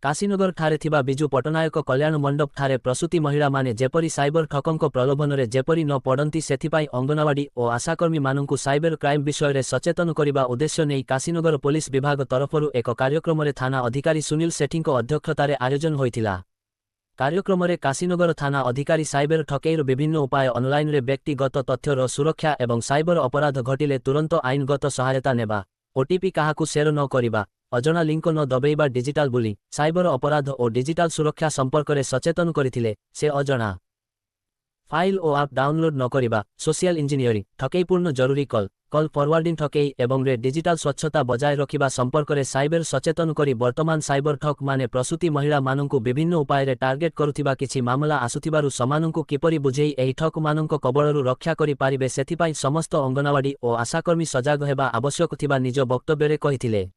काशीनगर ठारे थिबा बिजु पटनायक कल्याण मंडप ठारे प्रसूति महिला माने जेपरी साइबर ठकंक प्रलोभन रे जेपरी न पड़ती सेथिपाई अंगनवाड़ी और आशाकर्मी मानंकु साइबर क्राइम विषय रे सचेतन करिबा उद्देश्य नै काशीनगर पुलिस विभाग तरफरु एक कार्यक्रम रे थाना अधिकारी सुनील सेठीको अध्यक्षतार आयोजन होइथिला। कार्यक्रम रे काशीनगर थाना अधिकारी साइबर ठकेईर विभिन्न उपाय ऑनलाइन रे व्यक्तिगत तथ्यर सुरक्षा एवं साइबर अपराध घटिले तुरंत आईनगत सहायता नेबा, ओटीपी काहाकू शेयर न करिबा, अजना लिंक न दबेइबा, डिजिटल बुली, साइबर अपराध और डिजिटल सुरक्षा संपर्क में सचेतन करथिले। से अजना फाइल और आप डाउनलोड न करिबा, सोशल इंजीनियरिंग, ठकेईपूर्ण जरूरी कल फॉरवर्डिंग ठकेई एवं रे डिजिटल स्वच्छता बजाय रखिबा संपर्क में साइबर सचेतन करी वर्तमान साइबर ठक माने प्रसूति महिला मानंकु विभिन्न उपाय रे टार्गेट करुथिबा किछि मामला आसुथिबारु समानंकु किपरि बुझेई एही ठक मानंक कबळरु रक्षा करि पारिबे सेथिपाई समस्त अंगनवाड़ी और आशाकर्मी सजाग हेबा आवश्यक थिबा निज वक्तव्य कहिथिले।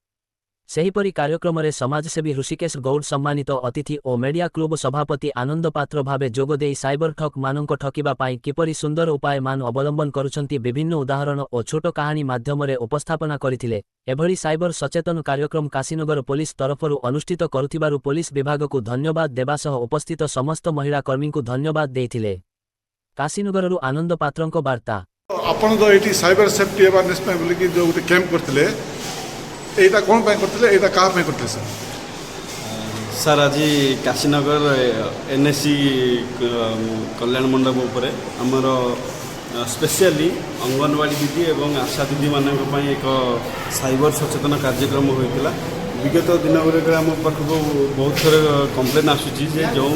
सेहीपरि कार्यक्रम में समाजसेवी ऋषिकेश गौड़ सम्मानित अतिथि और मीडिया क्लब सभापति आनंद पात्र भावे जोगदे साइबर ठक मानंक ठकिबा पाई किपरि सुंदर उपाय मान अवलंबन करुछंती विभिन्न उदाहरण और छोट कहानी माध्यम रे उपस्थापना करिथिले। एभଳି साइबर सचेतन कार्यक्रम काशीनगर पुलिस तरफरु अनुष्ठित करुथिबारु पुलिस विभाग को धन्यवाद देबा सह उपस्थित समस्त महिला कर्मी को धन्यवाद देइथिले। काशीनगररु आनंद पात्रंक वार्ता। आपण जो एटी साइबर सेफ्टी अवेयरनेस में बोली कि जो कैंप करथिले एटा कौन पाई करथिले, एटा कहा पाई करथिले सर? सर आज काशीनगर एनएससी कल्याण मंडप उपरे हमर स्पेशली अंगनवाड़ी दीदी एवं आशा दीदी मानक पई एक साइबर सचेतन कार्यक्रम होइतिला। विगत दिन गुरे आम पाखक बहुत थर कंप्लेन आसुची जे जो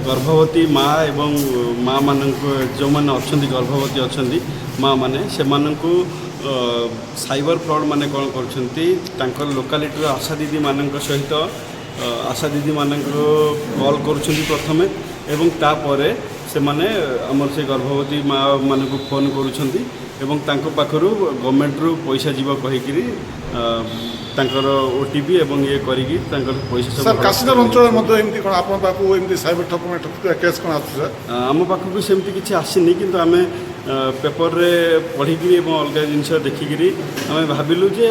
गर्भवती माँ एवं माँ मानक जो मैंने अच्छा गर्भवती अच्छा माँ मैंने से साइबर फ्रॉड माने कौन कर लोकालिटी आशा दीदी मान सहित आशा दीदी मान कॉल कर प्रथम एवं तापर से माने आमर से गर्भवती माँ मान फोन कर पाखरु गवर्नमेंट रु पैसा जीव कहीकि ओटीपी एवं ये करी पैसा सर काशीनगर अंचल मध्य एमती कोन आपन पाखु एमती साइबर ठक केस कोन आछ सर? आम पाखक सेमती किछि आसीनी किंतु आमे पेपर रे पढ़िकी एवं अलग जिनस देखिकी आम भाविलु जे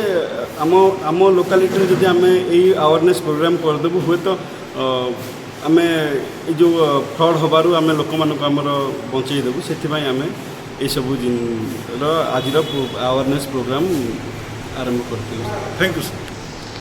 आम लोकालिटी जदि आम यही अवेयरनेस प्रोग्राम करदेबु हुए तो आम जो फ्रॉड हबारु आम लोक मानक आमर बंचई देबु। सेथिबाई आम ये सब आज अवेयरनेस प्रोग्राम आरंभ करथिलु। Thank you sir.